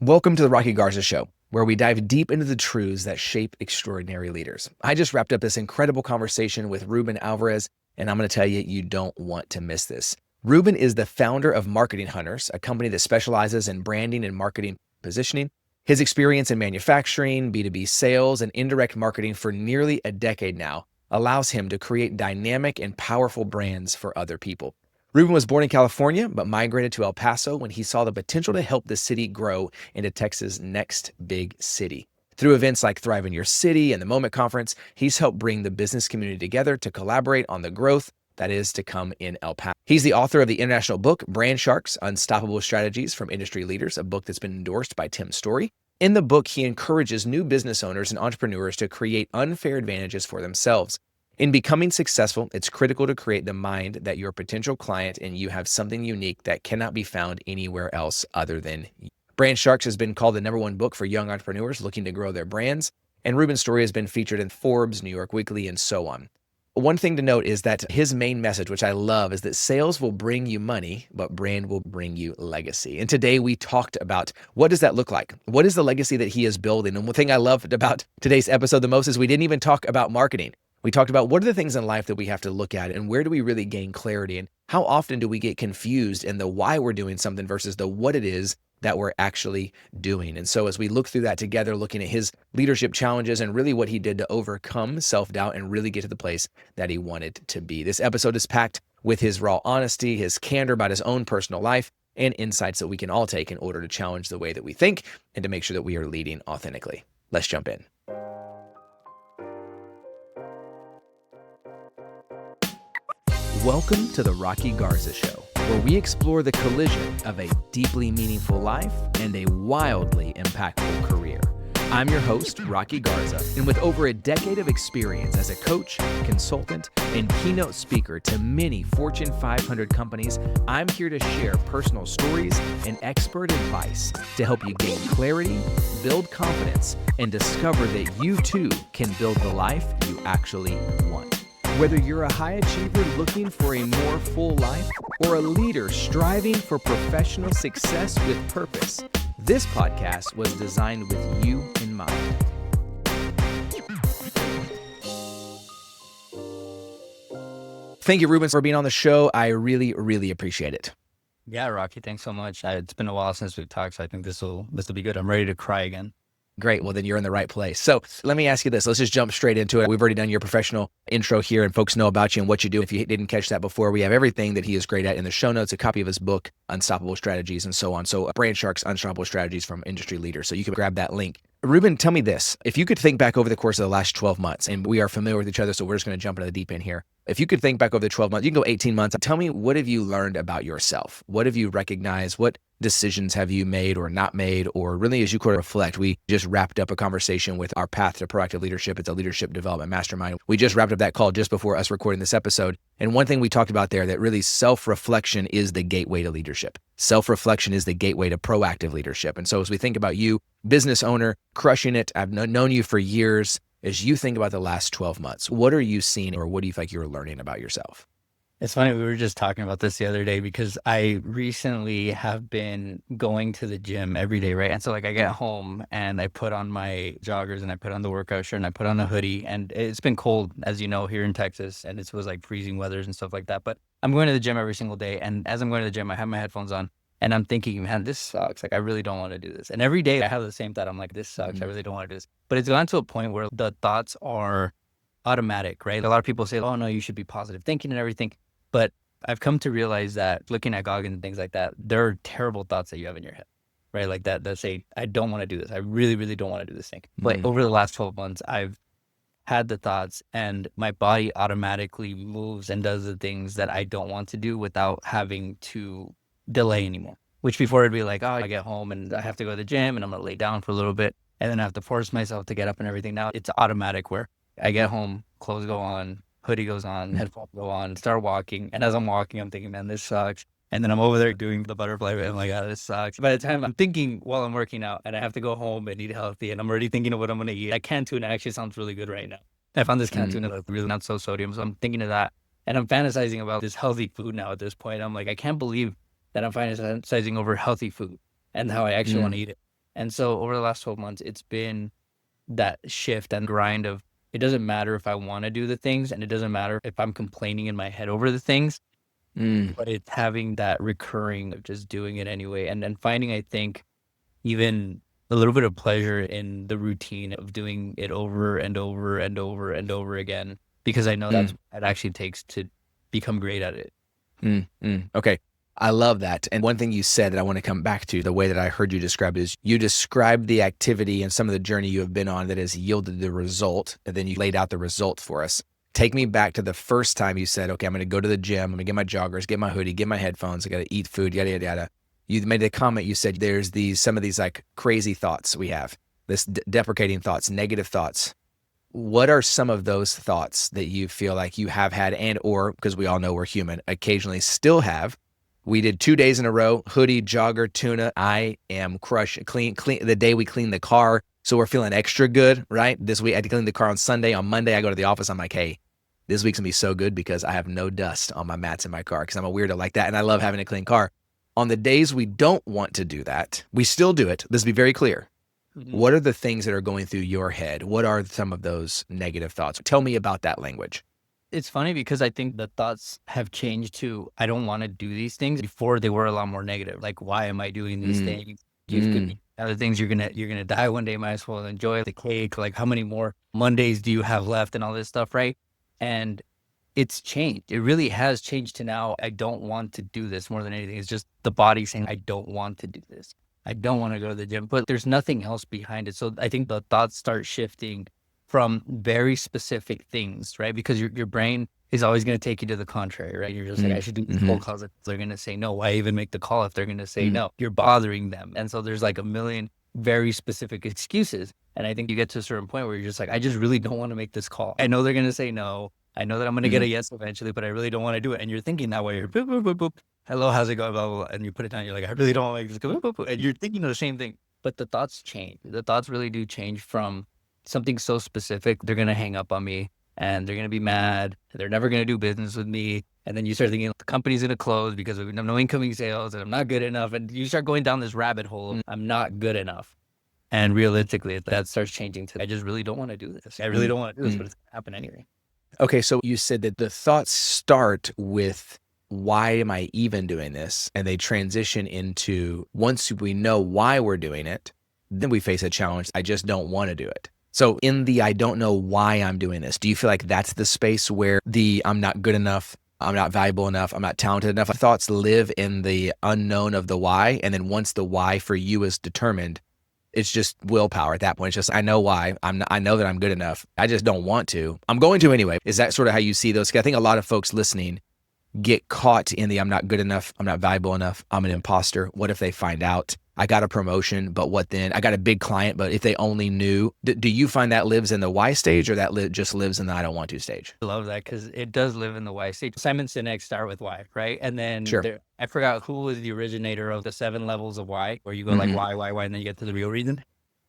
Welcome to the Rocky Garza Show, where we dive deep into the truths that shape extraordinary leaders. I just wrapped up this incredible conversation with Ruben Alvarez, and I'm going to tell you, you don't want to miss this. Ruben is the founder of Marketing Hunters, a company that specializes in branding and marketing positioning. His experience in manufacturing, B2B sales, and indirect marketing for nearly a decade now allows him to create dynamic and powerful brands for other people. Ruben was born in California, but migrated to El Paso when he saw the potential to help the city grow into Texas' next big city. Through events like Thrive in Your City and the Moment Conference, he's helped bring the business community together to collaborate on the growth that is to come in El Paso. He's the author of the international book, Brand Sharks: Unstoppable Strategies from Industry Leaders, a book that's been endorsed by Tim Storey. In the book, he encourages new business owners and entrepreneurs to create unfair advantages for themselves. In becoming successful, it's critical to create the mind that your potential client and you have something unique that cannot be found anywhere else other than you. Brand Sharks has been called the #1 book for young entrepreneurs looking to grow their brands, and Ruben's story has been featured in Forbes, New York Weekly, and so on. One thing to note is that his main message, which I love, is that sales will bring you money, but brand will bring you legacy. And today we talked about what does that look like? What is the legacy that he is building? And one thing I loved about today's episode the most is we didn't even talk about marketing. We talked about what are the things in life that we have to look at and where do we really gain clarity and how often do we get confused in the why we're doing something versus the what it is that we're actually doing. And so as we look through that together, looking at his leadership challenges and really what he did to overcome self-doubt and really get to the place that he wanted to be. This episode is packed with his raw honesty, his candor about his own personal life, and insights that we can all take in order to challenge the way that we think and to make sure that we are leading authentically. Let's jump in. Welcome to the Rocky Garza Show, where we explore the collision of a deeply meaningful life and a wildly impactful career. I'm your host, Rocky Garza, and with over a decade of experience as a coach, consultant, and keynote speaker to many Fortune 500 companies, I'm here to share personal stories and expert advice to help you gain clarity, build confidence, and discover that you too can build the life you actually want. Whether you're a high achiever looking for a more full life or a leader striving for professional success with purpose, this podcast was designed with you in mind. Thank you, Ruben, for being on the show. I really, really appreciate it. Yeah, Rocky, thanks so much. It's been a while since we've talked, so I think this will be good. I'm ready to cry again. Great. Well, then you're in the right place. So let me ask you this. Let's just jump straight into it. We've already done your professional intro here and folks know about you and what you do. If you didn't catch that before, we have everything that he is great at in the show notes, a copy of his book, Unstoppable Strategies, and so on. So Brand Sharks: Unstoppable Strategies from Industry Leaders. So you can grab that link. Ruben, tell me this. If you could think back over the course of the last 12 months, and we are familiar with each other, so we're just going to jump into the deep end here. If you could think back over the 12 months, you can go 18 months. Tell me, what have you learned about yourself? What have you recognized? What decisions have you made or not made? Or really, as you could reflect, we just wrapped up a conversation with our Path to Proactive Leadership. It's a leadership development mastermind. We just wrapped up that call just before us recording this episode. And one thing we talked about there, that really self-reflection is the gateway to leadership. Self-reflection is the gateway to proactive leadership. And so as we think about you, business owner, crushing it, I've known you for years. As you think about the last 12 months, what are you seeing or what do you think you're learning about yourself? It's funny, we were just talking about this the other day because I recently have been going to the gym every day, right? And so like I get home and I put on my joggers and I put on the workout shirt and I put on a hoodie, and it's been cold, as you know, here in Texas, and it was like freezing weathers and stuff like that. But I'm going to the gym every single day, and as I'm going to the gym, I have my headphones on. And I'm thinking, man, this sucks. Like, I really don't want to do this. And every day I have the same thought. I'm like, this sucks. I really don't want to do this. But it's gone to a point where the thoughts are automatic, right? A lot of people say, oh, no, you should be positive thinking and everything. But I've come to realize that looking at Goggins and things like that, there are terrible thoughts that you have in your head, right? Like that say, I don't want to do this. I really, really don't want to do this thing. But over the last 12 months, I've had the thoughts and my body automatically moves and does the things that I don't want to do without having to delay anymore. Which before it'd be like, oh, I get home and I have to go to the gym and I'm going to lay down for a little bit and then I have to force myself to get up and everything. Now it's automatic where I get home, clothes go on, hoodie goes on, headphones go on, start walking. And as I'm walking, I'm thinking, man, this sucks. And then I'm over there doing the butterfly. I'm like, oh, this sucks. By the time I'm thinking while I'm working out and I have to go home and eat healthy and I'm already thinking of what I'm going to eat, that canned tuna actually sounds really good right now. I found this canned tuna that's really not so sodium. So I'm thinking of that. And I'm fantasizing about this healthy food now at this point. I'm like, I can't believe that I'm fantasizing over healthy food and how I actually want to eat it. And so over the last 12 months, it's been that shift and grind of it doesn't matter if I want to do the things and it doesn't matter if I'm complaining in my head over the things, Mm. but it's having that recurring of just doing it anyway. And then finding, I think, even a little bit of pleasure in the routine of doing it over and over and over and over again, because I know that's Mm. what it actually takes to become great at it. Okay. I love that. And one thing you said that I want to come back to, the way that I heard you describe it is you described the activity and some of the journey you have been on that has yielded the result. And then you laid out the result for us. Take me back to the first time you said, okay, I'm going to go to the gym. I'm going to get my joggers, get my hoodie, get my headphones. I got to eat food, yada, yada, yada. You made a comment. You said there's some of these like crazy thoughts we have, this deprecating thoughts, negative thoughts. What are some of those thoughts that you feel like you have had and or, because we all know we're human, occasionally still have? We did 2 days in a row, hoodie, jogger, tuna. I am crushing, clean, the day we cleaned the car. So we're feeling extra good, right? This week I had to clean the car on Sunday. On Monday, I go to the office. I'm like, hey, this week's gonna be so good because I have no dust on my mats in my car because I'm a weirdo like that. And I love having a clean car. On the days we don't want to do that, we still do it. Let's be very clear. Mhm. What are the things that are going through your head? What are some of those negative thoughts? Tell me about that language. It's funny because I think the thoughts have changed to I don't want to do these things. Before they were a lot more negative. Like, why am I doing these Mm, things? You've could mm, be other things you're gonna die one day, might as well enjoy the cake. Like, how many more Mondays do you have left and all this stuff, right? And it's changed. It really has changed to now I don't want to do this more than anything. It's just the body saying I don't want to do this. I don't want to go to the gym, but there's nothing else behind it. So I think the thoughts start shifting from very specific things, right? Because your brain is always going to take you to the contrary, right? You're just like, I mm, should do this mm-hmm, cold calls. If they're going to say no, why even make the call if they're going to say mm, no? You're bothering them. And so there's like a million very specific excuses. And I think you get to a certain point where you're just like, I just really don't want to make this call. I know they're going to say no. I know that I'm going to get mm, a yes eventually, but I really don't want to do it. And you're thinking that way. You're boop, boop, boop, boop. Hello, how's it going? Blah, blah, blah. And you put it down. You're like, I really don't want to make this go. Boop, boop, boop. And you're thinking the same thing. But the thoughts change. The thoughts really do change from something so specific. They're going to hang up on me and they're going to be mad. They're never going to do business with me. And then you start thinking the company's going to close because we have no incoming sales and I'm not good enough. And you start going down this rabbit hole of I'm not good enough. And realistically, that starts changing to I just really don't want to do this. I really mm, don't want to do this, mm. but it's going to happen anyway. Okay, so you said that the thoughts start with why am I even doing this? And they transition into once we know why we're doing it, then we face a challenge. I just don't want to do it. So in the I don't know why I'm doing this, do you feel like that's the space where the I'm not good enough, I'm not valuable enough, I'm not talented enough thoughts live in the unknown of the why? And then once the why for you is determined, it's just willpower at that point. It's just, I know why. I know that I'm good enough. I just don't want to. I'm going to anyway. Is that sort of how you see those? 'Cause I think a lot of folks listening get caught in the I'm not good enough. I'm not valuable enough. I'm an imposter. What if they find out I got a promotion, but what then? I got a big client, but if they only knew, do you find that lives in the why stage or that just lives in the I don't want to stage? I love that because it does live in the why stage. Simon Sinek start with why, right? And then Sure. I forgot who was the originator of the 7 levels of why, where you go like Hmm. why, and then you get to the real reason.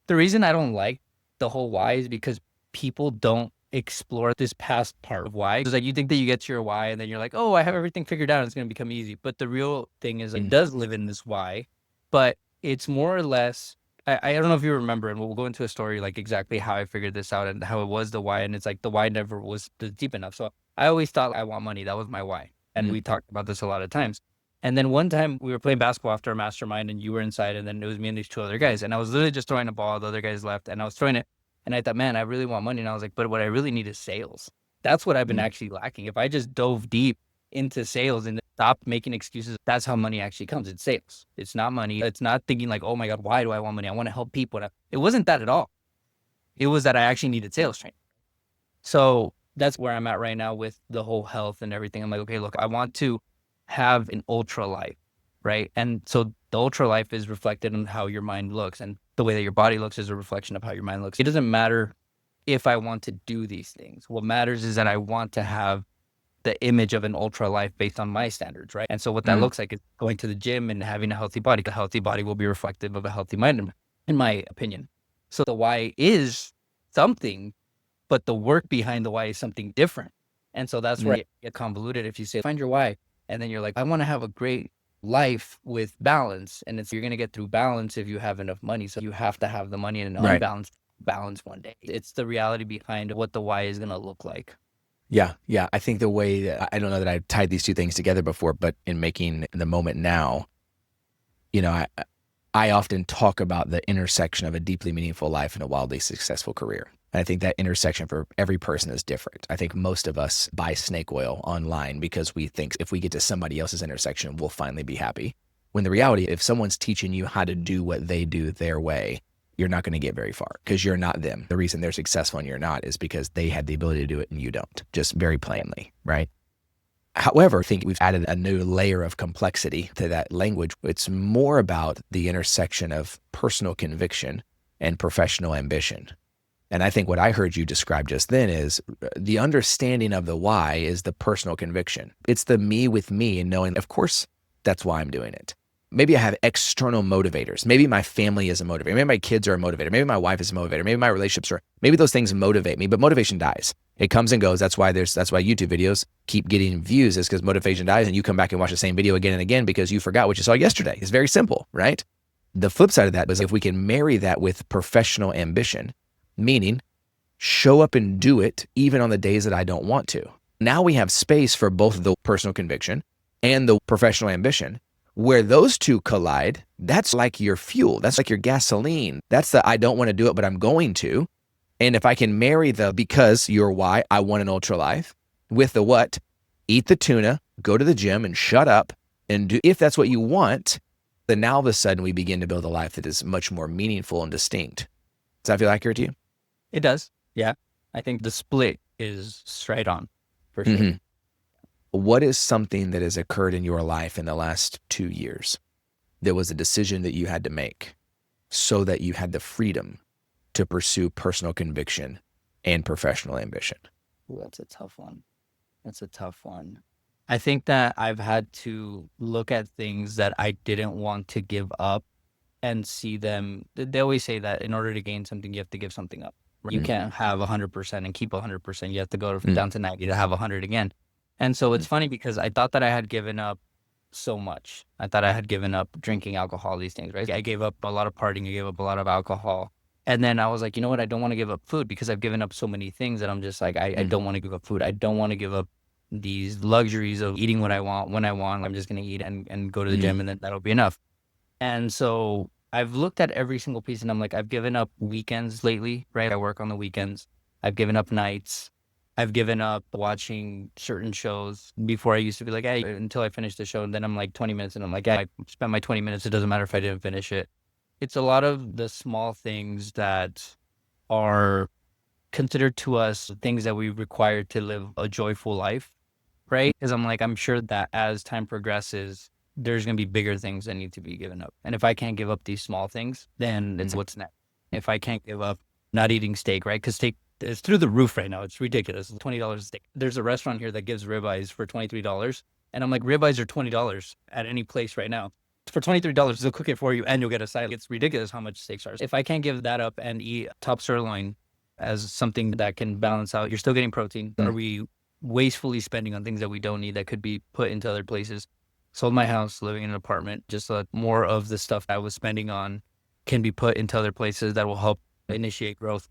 The reason I don't like the whole why is because people don't explore this past part of why. It's like you think that you get to your why and then you're like, oh, I have everything figured out. It's going to become easy. But the real thing is it does live in this why, but it's more or less, I don't know if you remember, and we'll go into a story like exactly how I figured this out and how it was the why. And it's like the why never was deep enough. So I always thought I want money. That was my why. And we talked about this a lot of times. And then one time we were playing basketball after a mastermind and you were inside and then it was me and these 2 other guys. And I was literally just throwing a ball. The other guys left and I was throwing it. And I thought, man, I really want money. And I was like, but what I really need is sales. That's what I've been actually lacking. If I just dove deep into sales and stopped making excuses, that's how money actually comes. It's sales. It's not money. It's not thinking like, oh my God, why do I want money? I want to help people. It wasn't that at all. It was that I actually needed sales training. So that's where I'm at right now with the whole health and everything. I'm like, okay, look, I want to have an ultra life, right? And so the ultra life is reflected in how your mind looks, and the way that your body looks is a reflection of how your mind looks. It doesn't matter if I want to do these things. What matters is that I want to have the image of an ultra life based on my standards, right? And so what that looks like is going to the gym and having a healthy body. A healthy body will be reflective of a healthy mind, in my opinion. So the why is something, but the work behind the why is something different. And so that's where it get convoluted if you say, find your why. And then you're like, I want to have a great life with balance. And you're going to get through balance if you have enough money. So you have to have the money in an Right. unbalanced balance one day. It's the reality behind what the why is going to look like. Yeah. Yeah. I think the way that I don't know that I've tied these two things together before, but in making the moment now, I often talk about the intersection of a deeply meaningful life and a wildly successful career. And I think that intersection for every person is different. I think most of us buy snake oil online because we think if we get to somebody else's intersection, we'll finally be happy. When the reality, if someone's teaching you how to do what they do their way, you're not going to get very far because you're not them. The reason they're successful and you're not is because they had the ability to do it and you don't, just very plainly, right? However, I think we've added a new layer of complexity to that language. It's more about the intersection of personal conviction and professional ambition. And I think what I heard you describe just then is the understanding of the why is the personal conviction. It's the me with me and knowing, of course, that's why I'm doing it. Maybe I have external motivators. Maybe my family is a motivator. Maybe my kids are a motivator. Maybe my wife is a motivator. Maybe my relationships are, maybe those things motivate me, but motivation dies. It comes and goes. That's why YouTube videos keep getting views, is because motivation dies and you come back and watch the same video again and again because you forgot what you saw yesterday. It's very simple, right? The flip side of that is if we can marry that with professional ambition, meaning show up and do it even on the days that I don't want to. Now we have space for both the personal conviction and the professional ambition. Where those two collide, that's like your fuel. That's like your gasoline. That's the I don't want to do it, but I'm going to. And if I can marry the because your why, I want an ultra life, with the what, eat the tuna, go to the gym and shut up and do, if that's what you want, then now all of a sudden we begin to build a life that is much more meaningful and distinct. Does that feel accurate to you? It does. Yeah. I think the split is straight on for sure. Mm-hmm. What is something that has occurred in your life in the last 2 years that was a decision that you had to make so that you had the freedom to pursue personal conviction and professional ambition? Ooh, that's a tough one. I think that I've had to look at things that I didn't want to give up and see them. They always say that in order to gain something, you have to give something up. You can't have 100% and keep 100%. You have to go down to 90 to have 100 again. And so it's funny because I thought that I had given up so much. I thought I had given up drinking alcohol, these things, right? I gave up a lot of partying. I gave up a lot of alcohol. And then I was like, you know what? I don't want to give up food because I've given up so many things that I'm just like, I don't want to give up food. I don't want to give up these luxuries of eating what I want, when I want. I'm just going to eat and go to the gym and then that'll be enough. And so I've looked at every single piece and I'm like, I've given up weekends lately, right? I work on the weekends. I've given up nights. I've given up watching certain shows. Before I used to be like, hey, until I finish the show. And then I'm like 20 minutes and I'm like, yeah, I spent my 20 minutes. It doesn't matter if I didn't finish it. It's a lot of the small things that are considered to us things that we require to live a joyful life, right? Because I'm sure that as time progresses, there's going to be bigger things that need to be given up. And if I can't give up these small things, then it's what's next. If I can't give up not eating steak, right? Because steak, it's through the roof right now. It's ridiculous. It's $20 a steak. There's a restaurant here that gives ribeyes for $23. And I'm like, ribeyes are $20 at any place right now. For $23, they'll cook it for you and you'll get a side. It's ridiculous how much steaks are. If I can't give that up and eat top sirloin as something that can balance out, you're still getting protein. Are we wastefully spending on things that we don't need that could be put into other places? Sold my house, living in an apartment. Just more of the stuff I was spending on can be put into other places that will help initiate growth.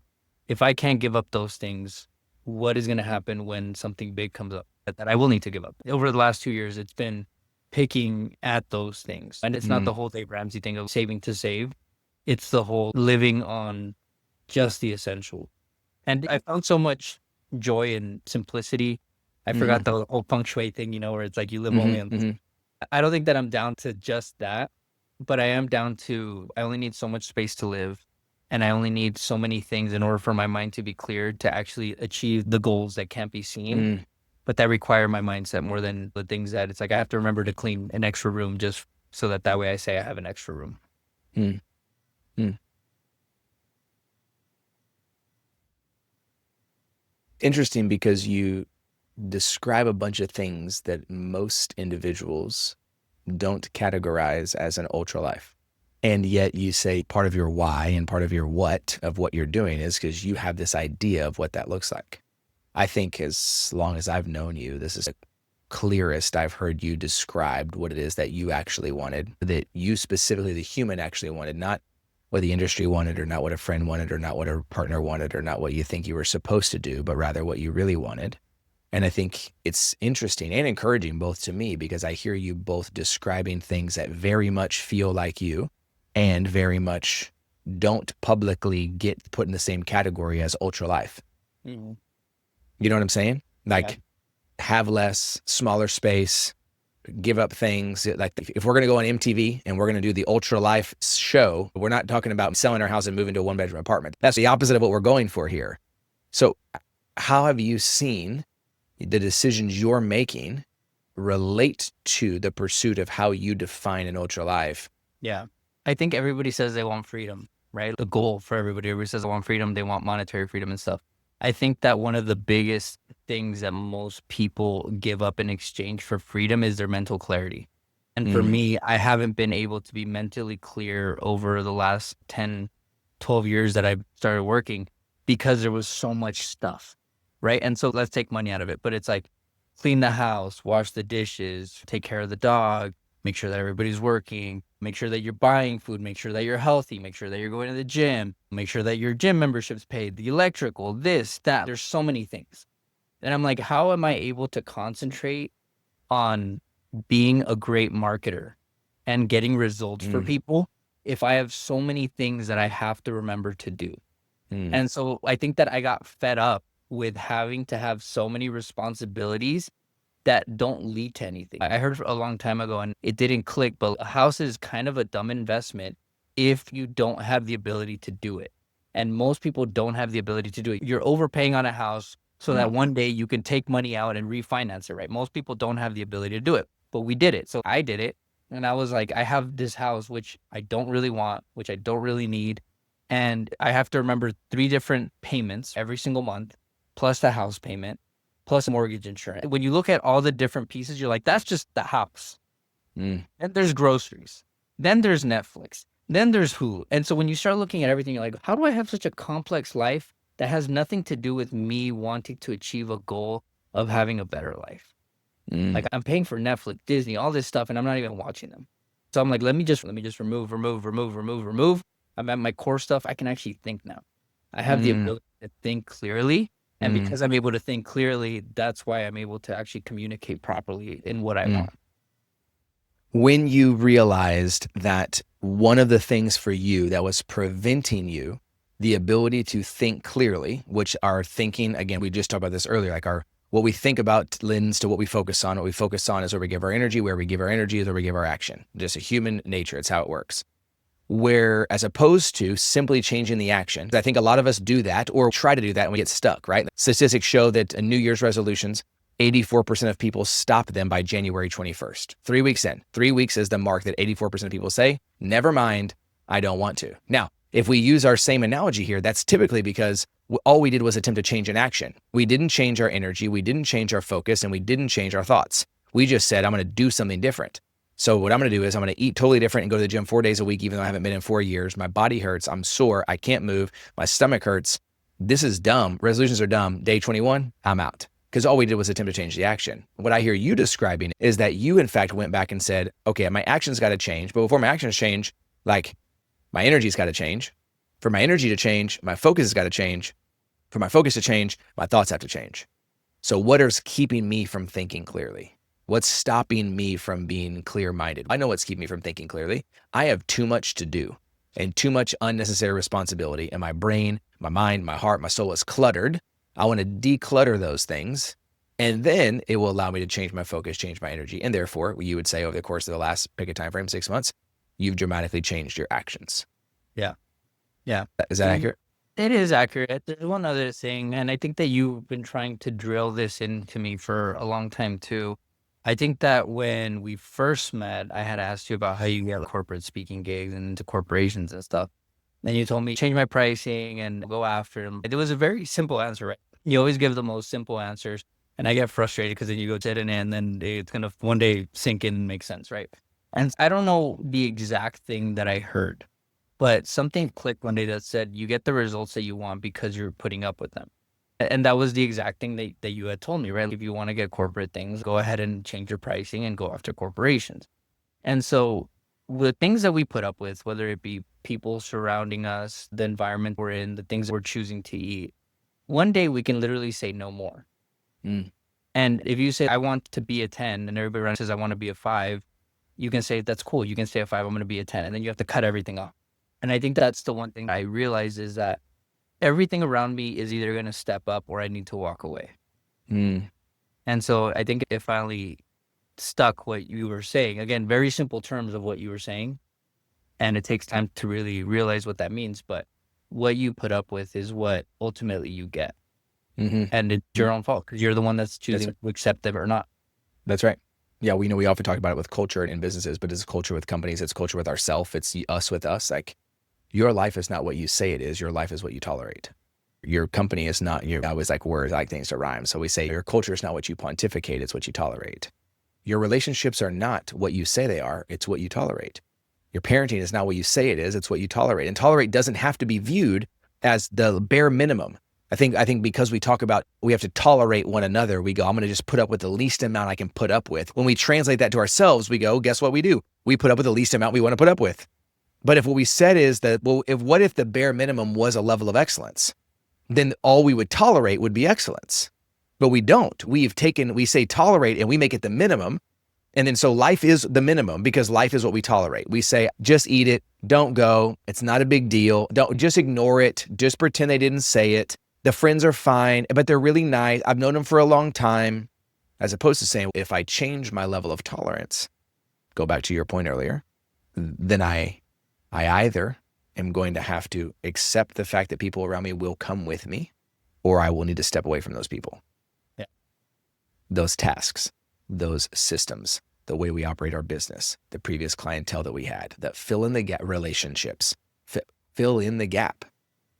If I can't give up those things, what is going to happen when something big comes up that I will need to give up? Over the last 2 years, it's been picking at those things. And it's not the whole Dave Ramsey thing of saving to save. It's the whole living on just the essential. And I found so much joy in simplicity. I forgot the whole feng shui thing, where it's like you live only on. I don't think that I'm down to just that, but I am down to I only need so much space to live. And I only need so many things in order for my mind to be cleared to actually achieve the goals that can't be seen, but that require my mindset more than the things that it's like I have to remember to clean an extra room just so that way I say I have an extra room. Interesting, because you describe a bunch of things that most individuals don't categorize as an ultra life. And yet you say part of your why and part of your what of what you're doing is because you have this idea of what that looks like. I think as long as I've known you, this is clearest I've heard you described what it is that you actually wanted, that you specifically, the human, actually wanted, not what the industry wanted or not what a friend wanted or not what a partner wanted or not what you think you were supposed to do, but rather what you really wanted. And I think it's interesting and encouraging both to me because I hear you both describing things that very much feel like you and very much don't publicly get put in the same category as ultra life. Mm-hmm. You know what I'm saying? Like Yeah. have less, smaller space, give up things. Like if we're going to go on MTV and we're going to do the ultra life show, we're not talking about selling our house and moving to a 1-bedroom apartment. That's the opposite of what we're going for here. So how have you seen the decisions you're making relate to the pursuit of how you define an ultra life? Yeah. I think everybody says they want freedom, right? The goal for everybody says they want freedom. They want monetary freedom and stuff. I think that one of the biggest things that most people give up in exchange for freedom is their mental clarity. And for me, I haven't been able to be mentally clear over the last 10, 12 years that I started working because there was so much stuff, right? And so let's take money out of it. But it's like clean the house, wash the dishes, take care of the dog, make sure that everybody's working, make sure that you're buying food, make sure that you're healthy, make sure that you're going to the gym, make sure that your gym membership's paid, the electrical, this, that. There's so many things. And I'm like, how am I able to concentrate on being a great marketer and getting results for people if I have so many things that I have to remember to do? And so I think that I got fed up with having to have so many responsibilities that don't lead to anything. I heard a long time ago and it didn't click, but a house is kind of a dumb investment if you don't have the ability to do it. And most people don't have the ability to do it. You're overpaying on a house so that one day you can take money out and refinance it, right? Most people don't have the ability to do it, but we did it. So I did it. And I was like, I have this house, which I don't really want, which I don't really need. And I have to remember 3 different payments every single month, plus the house payment, plus mortgage insurance. When you look at all the different pieces, you're like, that's just the house. Then there's groceries. Then there's Netflix. Then there's Hulu. And so when you start looking at everything, you're like, how do I have such a complex life that has nothing to do with me wanting to achieve a goal of having a better life? Like I'm paying for Netflix, Disney, all this stuff, and I'm not even watching them. So I'm like, let me just remove. I'm at my core stuff. I can actually think now. I have the ability to think clearly. And because I'm able to think clearly, that's why I'm able to actually communicate properly in what I want. When you realized that one of the things for you that was preventing you the ability to think clearly, which our thinking, again, we just talked about this earlier, like what we think about lends to what we focus on. What we focus on is where we give our energy. Where we give our energy is where we give our action. Just a human nature. It's how it works. Where as opposed to simply changing the action, I think a lot of us do that or try to do that and we get stuck, right? Statistics show that New Year's resolutions, 84% of people stop them by January 21st. 3 weeks in. 3 weeks is the mark that 84% of people say, never mind, I don't want to. Now, if we use our same analogy here, that's typically because all we did was attempt to change an action. We didn't change our energy, we didn't change our focus, and we didn't change our thoughts. We just said, I'm going to do something different. So what I'm going to do is I'm going to eat totally different and go to the gym 4 days a week, even though I haven't been in 4 years. My body hurts. I'm sore. I can't move. My stomach hurts. This is dumb. Resolutions are dumb. Day 21, I'm out. Because all we did was attempt to change the action. What I hear you describing is that you, in fact, went back and said, okay, my actions got to change. But before my actions change, like my energy's got to change. For my energy to change, my focus has got to change. For my focus to change, my thoughts have to change. So what is keeping me from thinking clearly? What's stopping me from being clear-minded? I know what's keeping me from thinking clearly. I have too much to do and too much unnecessary responsibility. And my brain, my mind, my heart, my soul is cluttered. I want to declutter those things. And then it will allow me to change my focus, change my energy. And therefore, you would say over the course of the last, pick a time frame, 6 months, you've dramatically changed your actions. Yeah. Yeah. Is that accurate? It is accurate. There's one other thing, and I think that you've been trying to drill this into me for a long time too. I think that when we first met, I had asked you about how you get corporate speaking gigs and into corporations and stuff. Then you told me change my pricing and go after them. It was a very simple answer, right? You always give the most simple answers, and I get frustrated because then you go sit in and then it's gonna one day sink in and make sense, right? And I don't know the exact thing that I heard, but something clicked one day that said you get the results that you want because you're putting up with them. And that was the exact thing that you had told me, right? If you want to get corporate things, go ahead and change your pricing and go after corporations. And so the things that we put up with, whether it be people surrounding us, the environment we're in, the things we're choosing to eat, one day we can literally say no more. Mm. And if you say, I want to be a 10, and everybody around says, I want to be a 5, you can say, that's cool. You can say a 5, I'm going to be a 10. And then you have to cut everything off. And I think that's the one thing I realize is that everything around me is either going to step up or I need to walk away. Mm. And so I think it finally stuck what you were saying. Again, very simple terms of what you were saying. And it takes time to really realize what that means. But what you put up with is what ultimately you get. Mm-hmm. And it's your own fault because you're the one that's choosing to accept it or not. That's right. Yeah, we know we often talk about it with culture in businesses, but it's culture with companies, it's culture with ourselves, it's us with us. Like, your life is not what you say it is. Your life is what you tolerate. Your company is not I always like words, I like things to rhyme. So we say your culture is not what you pontificate, it's what you tolerate. Your relationships are not what you say they are, it's what you tolerate. Your parenting is not what you say it is, it's what you tolerate. And tolerate doesn't have to be viewed as the bare minimum. I think because we talk about we have to tolerate one another, we go, I'm going to just put up with the least amount I can put up with. When we translate that to ourselves, we go, guess what we do? We put up with the least amount we want to put up with. But if what we said is that, well, what if the bare minimum was a level of excellence? Then all we would tolerate would be excellence. But we don't. We say tolerate and we make it the minimum. And then so life is the minimum because life is what we tolerate. We say, just eat it. Don't go. It's not a big deal. Don't just ignore it. Just pretend they didn't say it. The friends are fine, but they're really nice. I've known them for a long time. As opposed to saying, if I change my level of tolerance, go back to your point earlier, then I either am going to have to accept the fact that people around me will come with me, or I will need to step away from those people. Yeah. Those tasks, those systems, the way we operate our business, the previous clientele that we had, that fill in the gap relationships, fill in the gap.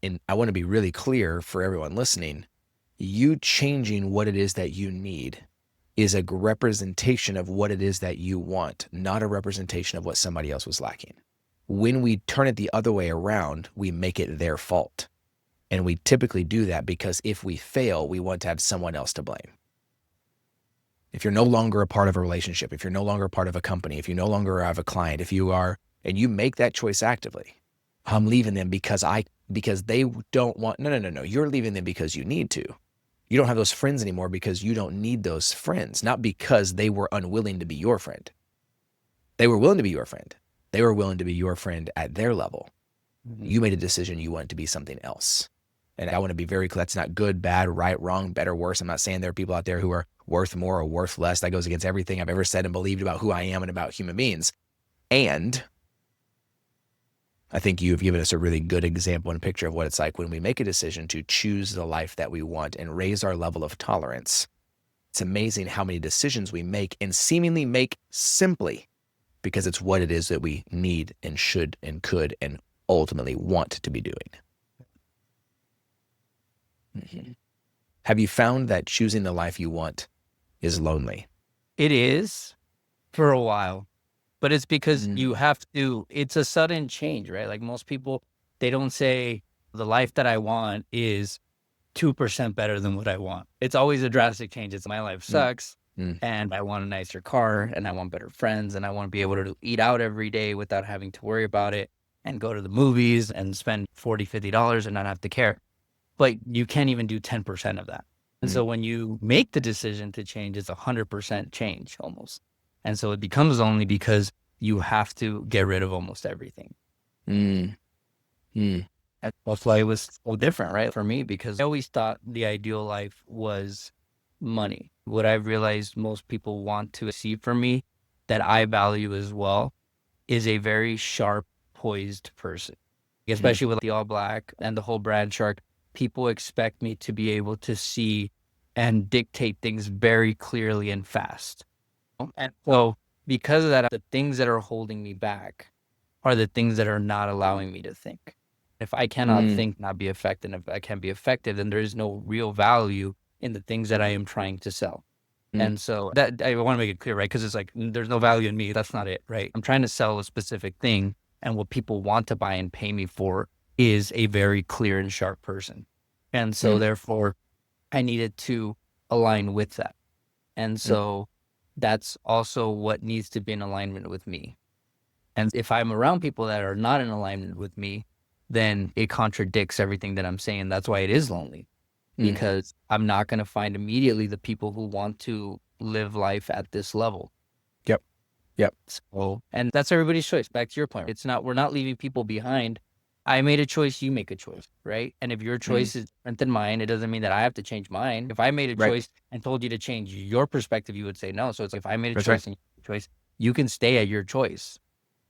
And I want to be really clear for everyone listening, you changing what it is that you need is a representation of what it is that you want, not a representation of what somebody else was lacking. When we turn it the other way around, we make it their fault. And we typically do that because if we fail, we want to have someone else to blame. If you're no longer a part of a relationship, if you're no longer a part of a company, if you no longer have a client, if you are, and you make that choice actively, I'm leaving them because they don't want, no. You're leaving them because you need to. You don't have those friends anymore because you don't need those friends, not because they were unwilling to be your friend. They were willing to be your friend. They were willing to be your friend at their level. Mm-hmm. You made a decision you wanted to be something else. And I want to be very clear. That's not good, bad, right, wrong, better, worse. I'm not saying there are people out there who are worth more or worth less. That goes against everything I've ever said and believed about who I am and about human beings. And I think you've given us a really good example and picture of what it's like when we make a decision to choose the life that we want and raise our level of tolerance. It's amazing how many decisions we make and seemingly make simply because it's what it is that we need and should and could and ultimately want to be doing. Mm-hmm. Have you found that choosing the life you want is lonely? It is for a while, but it's because you have to, it's a sudden change, right? Like most people, they don't say the life that I want is 2% better than what I want. It's always a drastic change. It's my life sucks and I want a nicer car and I want better friends and I want to be able to eat out every day without having to worry about it and go to the movies and spend $40, $50 and not have to care. But you can't even do 10% of that. And so when you make the decision to change, it's 100% change almost. And so it becomes only because you have to get rid of almost everything. That's why it was so different, right? For me, because I always thought the ideal life was money. What I've realized most people want to see from me that I value as well is a very sharp, poised person, especially with the all black and the whole brand shark. People expect me to be able to see and dictate things very clearly and fast. And so because of that, the things that are holding me back are the things that are not allowing me to think. If I cannot think, not be effective, and if I can't be effective, then there is no real value in the things that I am trying to sell. And so that I want to make it clear, right? Because it's like, there's no value in me. That's not it, right? I'm trying to sell a specific thing. And what people want to buy and pay me for is a very clear and sharp person. And so therefore, I needed to align with that. And so that's also what needs to be in alignment with me. And if I'm around people that are not in alignment with me, then it contradicts everything that I'm saying. That's why it is lonely, because I'm not going to find immediately the people who want to live life at this level. Yep. Yep. So, and that's everybody's choice. Back to your point. We're not leaving people behind. I made a choice, you make a choice, right? And if your choice is different than mine, it doesn't mean that I have to change mine. If I made a choice and told you to change your perspective, you would say no. So it's like, if I made a choice and you made a choice, you can stay at your choice.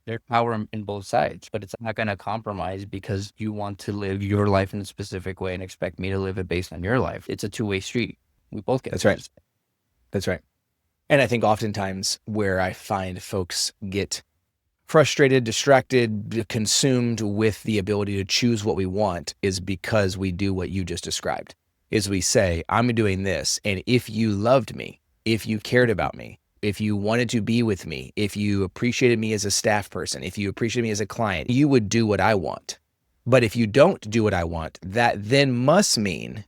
There's power in both sides, but it's not going to compromise because you want to live your life in a specific way and expect me to live it based on your life. It's a two-way street. We both get That's right. That's right. And I think oftentimes where I find folks get frustrated, distracted, consumed with the ability to choose what we want is because we do what you just described. Is we say, I'm doing this, and if you loved me, if you cared about me, if you wanted to be with me, if you appreciated me as a staff person, if you appreciated me as a client, you would do what I want. But if you don't do what I want, that then must mean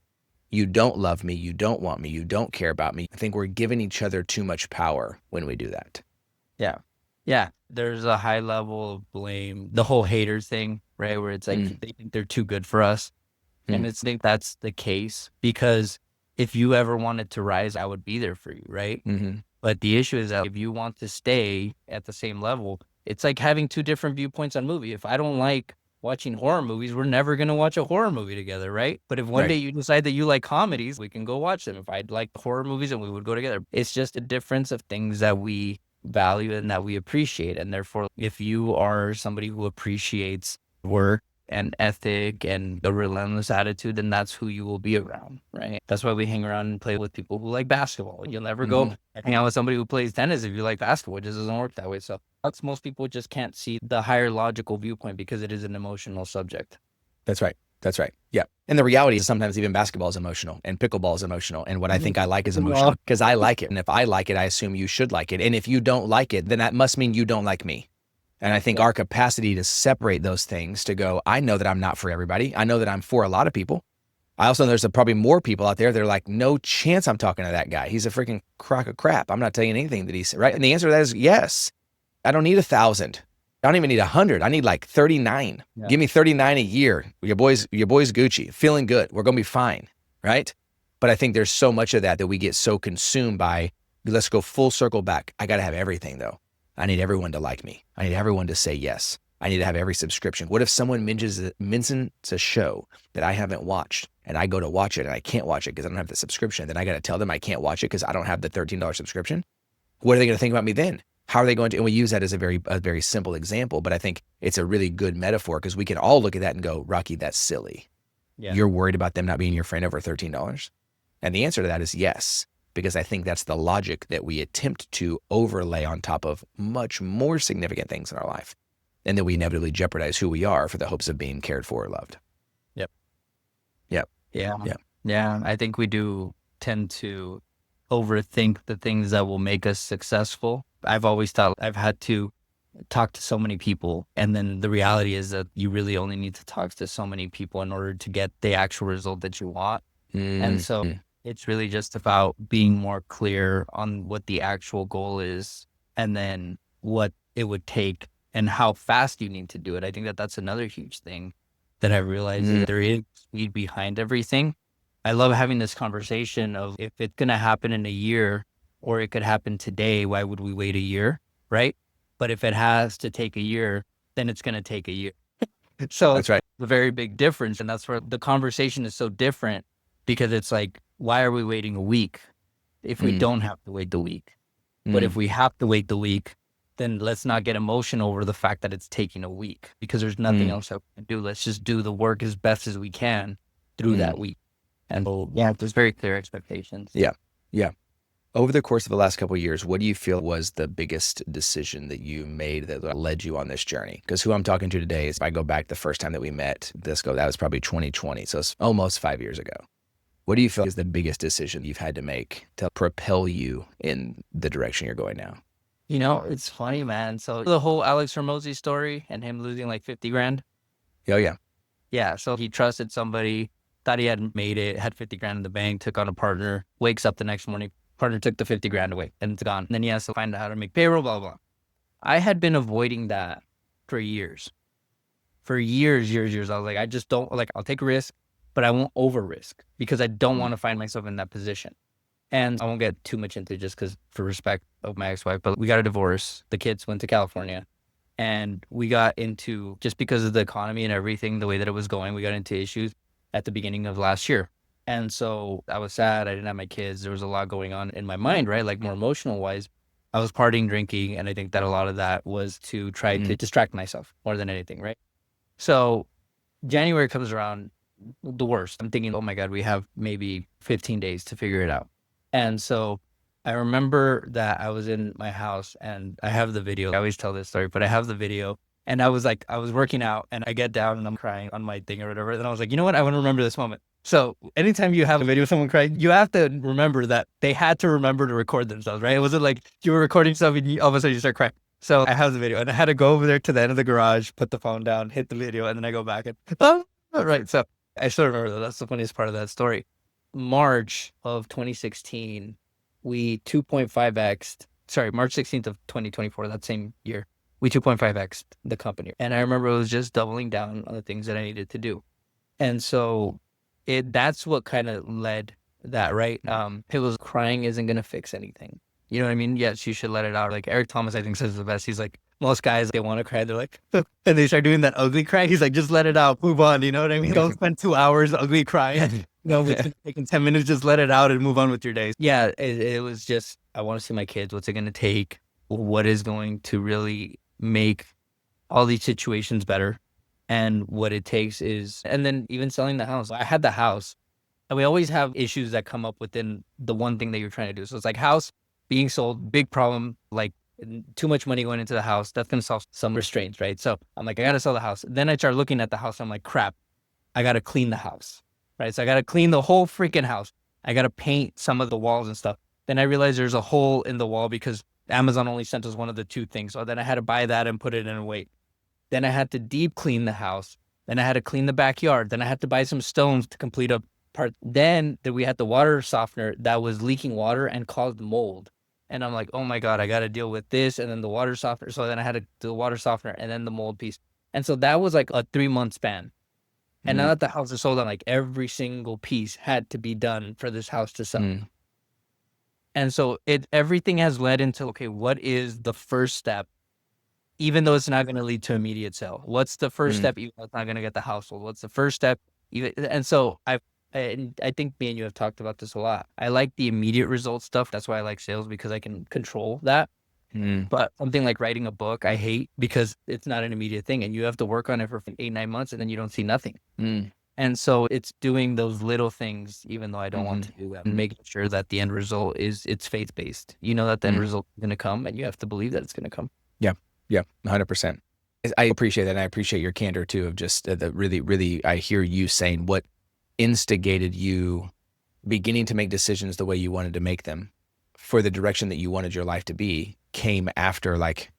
you don't love me, you don't want me, you don't care about me. I think we're giving each other too much power when we do that. Yeah. Yeah. There's a high level of blame, the whole haters thing, right? Where it's like they think they're too good for us. And I think that's the case, because if you ever wanted to rise, I would be there for you, right? But the issue is that if you want to stay at the same level, it's like having two different viewpoints on movie. If I don't like watching horror movies, we're never going to watch a horror movie together, right? But if one day you decide that you like comedies, we can go watch them. If I'd like horror movies, and we would go together. It's just a difference of things that we value and that we appreciate. And therefore, if you are somebody who appreciates work and ethic and a relentless attitude, then that's who you will be around, right? That's why we hang around and play with people who like basketball. You'll never go hang out with somebody who plays tennis if you like basketball. It just doesn't work that way. So that's, most people just can't see the higher logical viewpoint because it is an emotional subject. That's right. That's right. Yeah. And the reality is sometimes even basketball is emotional and pickleball is emotional. And what I think I like is emotional because I like it. And if I like it, I assume you should like it. And if you don't like it, then that must mean you don't like me. And I think our capacity to separate those things, to go, I know that I'm not for everybody. I know that I'm for a lot of people. I also know there's probably more people out there that are like, no chance I'm talking to that guy. He's a freaking crock of crap. I'm not telling you anything that he's right. And the answer to that is yes. I don't need 1,000. I don't even need 100. I need like 39. Yeah. Give me 39 a year. Your boy's Gucci, feeling good. We're going to be fine. Right. But I think there's so much of that we get so consumed by. Let's go full circle back. I got to have everything though. I need everyone to like me. I need everyone to say yes. I need to have every subscription. What if someone mentions a show that I haven't watched and I go to watch it and I can't watch it because I don't have the subscription? Then I got to tell them I can't watch it because I don't have the $13 subscription. What are they going to think about me then? How are they going to, and we use that as a very simple example, but I think it's a really good metaphor because we can all look at that and go, Rocky, that's silly. Yeah. You're worried about them not being your friend over $13? And the answer to that is yes. Because I think that's the logic that we attempt to overlay on top of much more significant things in our life. And that we inevitably jeopardize who we are for the hopes of being cared for or loved. Yep. Yep. Yeah. Yeah. Yeah. I think we do tend to overthink the things that will make us successful. I've always thought I've had to talk to so many people. And then the reality is that you really only need to talk to so many people in order to get the actual result that you want. And so it's really just about being more clear on what the actual goal is and then what it would take and how fast you need to do it. I think that that's another huge thing that I realized that there is speed behind everything. I love having this conversation of if it's going to happen in a year or it could happen today, why would we wait a year, right? But if it has to take a year, then it's going to take a year. So that's right. The very big difference. And that's where the conversation is so different because it's like, why are we waiting a week if we don't have to wait the week? But if we have to wait the week, then let's not get emotional over the fact that it's taking a week because there's nothing else that we can do. Let's just do the work as best as we can through that week. And so, yeah, there's very clear expectations. Yeah. Yeah. Over the course of the last couple of years, what do you feel was the biggest decision that you made that led you on this journey? Because who I'm talking to today is, if I go back the first time that we met, that was probably 2020. So it's almost 5 years ago. What do you feel is the biggest decision you've had to make to propel you in the direction you're going now? You know, it's funny, man. So the whole Alex Hormozi story and him losing like 50 grand. Oh, yeah. Yeah. So he trusted somebody thought he had made it, had 50 grand in the bank, took on a partner, wakes up the next morning, partner took the 50 grand away and it's gone. And then he has to find out how to make payroll, blah, blah. I had been avoiding that for years. For years. I was like, I just don't, like, I'll take a risk, but I won't over risk because I don't want to find myself in that position. And I won't get too much into it just because for respect of my ex-wife, but we got a divorce. The kids went to California and we got into, just because of the economy and everything, the way that it was going, we got into issues at the beginning of last year. And so I was sad. I didn't have my kids. There was a lot going on in my mind, right? Like more emotional wise. I was partying, drinking, and I think that a lot of that was to try to distract myself more than anything, right? So January comes around, the worst. I'm thinking, oh my God, we have maybe 15 days to figure it out. And so I remember that I was in my house and I have the video. I always tell this story, but I have the video. And I was working out and I get down and I'm crying on my thing or whatever. And I was like, you know what? I want to remember this moment. So anytime you have a video of someone crying, you have to remember that they had to remember to record themselves, right? It wasn't like you were recording stuff and all of a sudden you start crying. So I have the video and I had to go over there to the end of the garage, put the phone down, hit the video, and then I go back and, oh, right. So I still remember that. That's the funniest part of that story. March of 2016, we 2.5x'd, March 16th of 2024, that same year, we 2.5x'd the company. And I remember it was just doubling down on the things that I needed to do. And so that's what kind of led that, right? It was crying isn't going to fix anything. You know what I mean? Yes, you should let it out. Like Eric Thomas, I think, says the best. He's like, most guys, they want to cry. They're like, and they start doing that ugly cry. He's like, just let it out. Move on. You know what I mean? Don't spend 2 hours ugly crying. It's taking 10 minutes, just let it out and move on with your day. Yeah, it was just, I want to see my kids. What's it going to take? What is going to really make all these situations better? And what it takes is, and then even selling the house. I had the house, and we always have issues that come up within the one thing that you're trying to do. So it's like house being sold, big problem, like too much money going into the house. That's going to solve some restraints, right? So I'm like, I got to sell the house. Then I start looking at the house. I'm like, crap, I got to clean the house, right? So I got to clean the whole freaking house. I got to paint some of the walls and stuff. Then I realized there's a hole in the wall because Amazon only sent us one of the two things. So then I had to buy that and put it in a weight. Then I had to deep clean the house. Then I had to clean the backyard. Then I had to buy some stones to complete a part. Then we had the water softener that was leaking water and caused mold. And I'm like, oh my God, I got to deal with this. And then the water softener. So then I had to do the water softener and then the mold piece. And so that was like a 3-month span. And now that the house is sold, on like every single piece had to be done for this house to sell. And so everything has led into, okay, what is the first step? Even though it's not going to lead to immediate sale, what's the first step? Even though it's not going to get the house sold, what's the first step? And so I think me and you have talked about this a lot. I like the immediate result stuff. That's why I like sales, because I can control that. But something like writing a book, I hate because it's not an immediate thing and you have to work on it for 8-9 months and then you don't see nothing. And so it's doing those little things, even though I don't want to do that, and making sure that the end result it's faith-based. You know that the end result is going to come and you have to believe that it's going to come. Yeah, 100%. I appreciate that. And I appreciate your candor too, of just the really, I hear you saying what instigated you beginning to make decisions the way you wanted to make them for the direction that you wanted your life to be came after like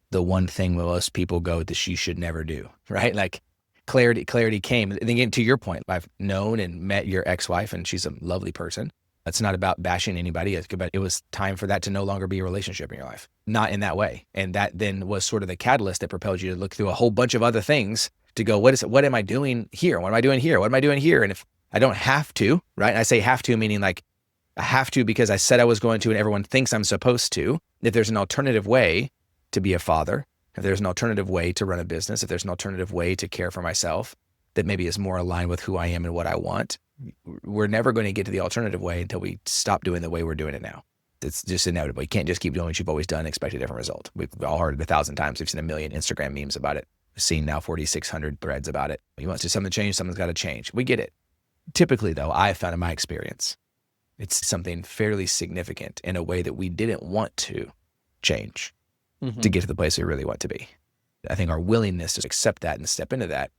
the one thing most people go, this you should never do, right? Like clarity came. And again, to your point, I've known and met your ex-wife and she's a lovely person. It's not about bashing anybody. But it was time for that to no longer be a relationship in your life. Not in that way. And that then was sort of the catalyst that propelled you to look through a whole bunch of other things to go, what am I doing here? What am I doing here? What am I doing here? And if I don't have to, right? And I say have to, meaning like I have to because I said I was going to and everyone thinks I'm supposed to. If there's an alternative way to be a father, if there's an alternative way to run a business, if there's an alternative way to care for myself that maybe is more aligned with who I am and what I want, we're never going to get to the alternative way until we stop doing the way we're doing it now. It's just inevitable. You can't just keep doing what you've always done and expect a different result. We've all heard it 1,000 times. We've seen a million Instagram memes about it. We've seen now 4,600 threads about it. You want to see something change, something's got to change. We get it. Typically though, I found in my experience, it's something fairly significant in a way that we didn't want to change to get to the place we really want to be. I think our willingness to accept that and step into that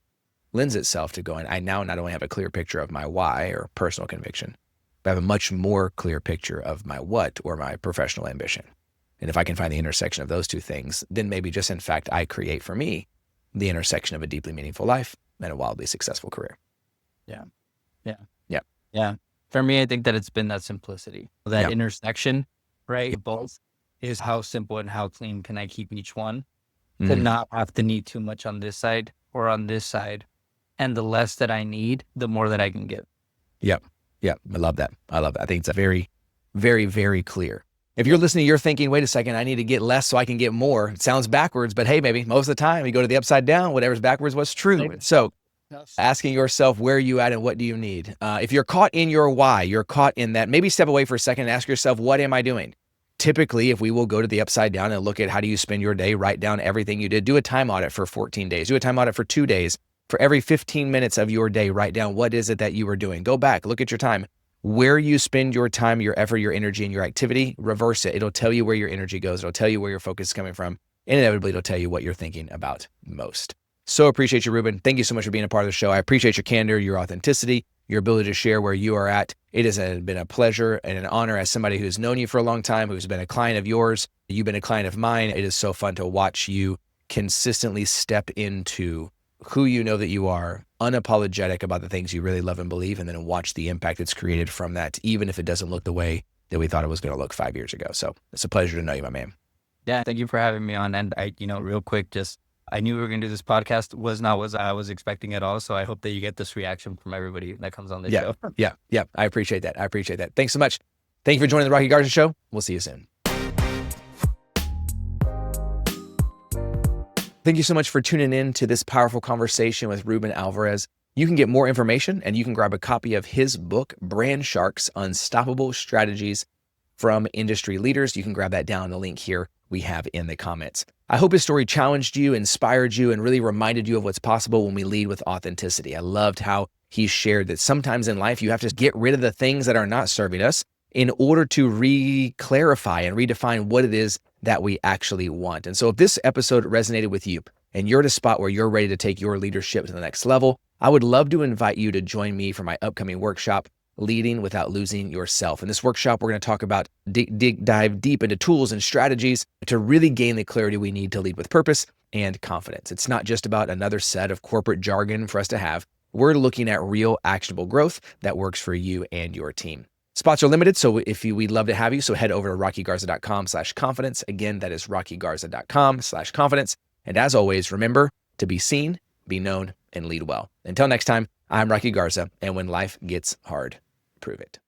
lends itself to going, I now not only have a clear picture of my why or personal conviction, but I have a much more clear picture of my what or my professional ambition. And if I can find the intersection of those two things, then maybe just in fact, I create for me the intersection of a deeply meaningful life and a wildly successful career. Yeah. Yeah. Yeah. Yeah. For me, I think that it's been that simplicity, that Yeah. intersection, right? Both is how simple and how clean can I keep each one to Mhm. not have to need too much on this side or on this side. And the less that I need, the more that I can give. Yep. Yep. I love that. I love that. I think it's a very, very, very clear. If you're listening, you're thinking, wait a second, I need to get less so I can get more. It sounds backwards, but hey, maybe most of the time you go to the upside down, whatever's backwards was true. Right. So Yes. asking yourself where you at and what do you need? If you're caught in your why, you're caught in that, maybe step away for a second and ask yourself, what am I doing? Typically, if we will go to the upside down and look at how do you spend your day, write down everything you did, do a time audit for 14 days, do a time audit for 2 days. For every 15 minutes of your day, write down what is it that you were doing. Go back, look at your time. Where you spend your time, your effort, your energy, and your activity, reverse it. It'll tell you where your energy goes. It'll tell you where your focus is coming from. And inevitably, it'll tell you what you're thinking about most. So appreciate you, Ruben. Thank you so much for being a part of the show. I appreciate your candor, your authenticity, your ability to share where you are at. It has been a pleasure and an honor as somebody who's known you for a long time, who's been a client of yours. You've been a client of mine. It is so fun to watch you consistently step into who you know that you are, unapologetic about the things you really love and believe, and then watch the impact it's created from that, even if it doesn't look the way that we thought it was going to look 5 years ago. So it's a pleasure to know you, my man. Yeah. Thank you for having me on. And I, real quick, I knew we were going to do this podcast. Was not what I was expecting at all. So I hope that you get this reaction from everybody that comes on this show. Yeah. I appreciate that. I appreciate that. Thanks so much. Thank you for joining the Rocky Garza Show. We'll see you soon. Thank you so much for tuning in to this powerful conversation with Ruben Alvarez. You can get more information and you can grab a copy of his book, Brand Sharks: Unstoppable Strategies from Industry Leaders. You can grab that down the link here we have in the comments. I hope his story challenged you, inspired you, and really reminded you of what's possible when we lead with authenticity. I loved how he shared that sometimes in life you have to get rid of the things that are not serving us in order to re-clarify and redefine what it is that we actually want. And so if this episode resonated with you and you're at a spot where you're ready to take your leadership to the next level, I would love to invite you to join me for my upcoming workshop, Leading Without Losing Yourself. In this workshop, we're going to talk about dive deep into tools and strategies to really gain the clarity we need to lead with purpose and confidence. It's not just about another set of corporate jargon for us to have. We're looking at real actionable growth that works for you and your team. Spots are limited, so we'd love to have you. So head over to rockygarza.com/confidence. Again, that is rockygarza.com/confidence. And as always, remember to be seen, be known, and lead well. Until next time, I'm Rocky Garza, and when life gets hard, prove it.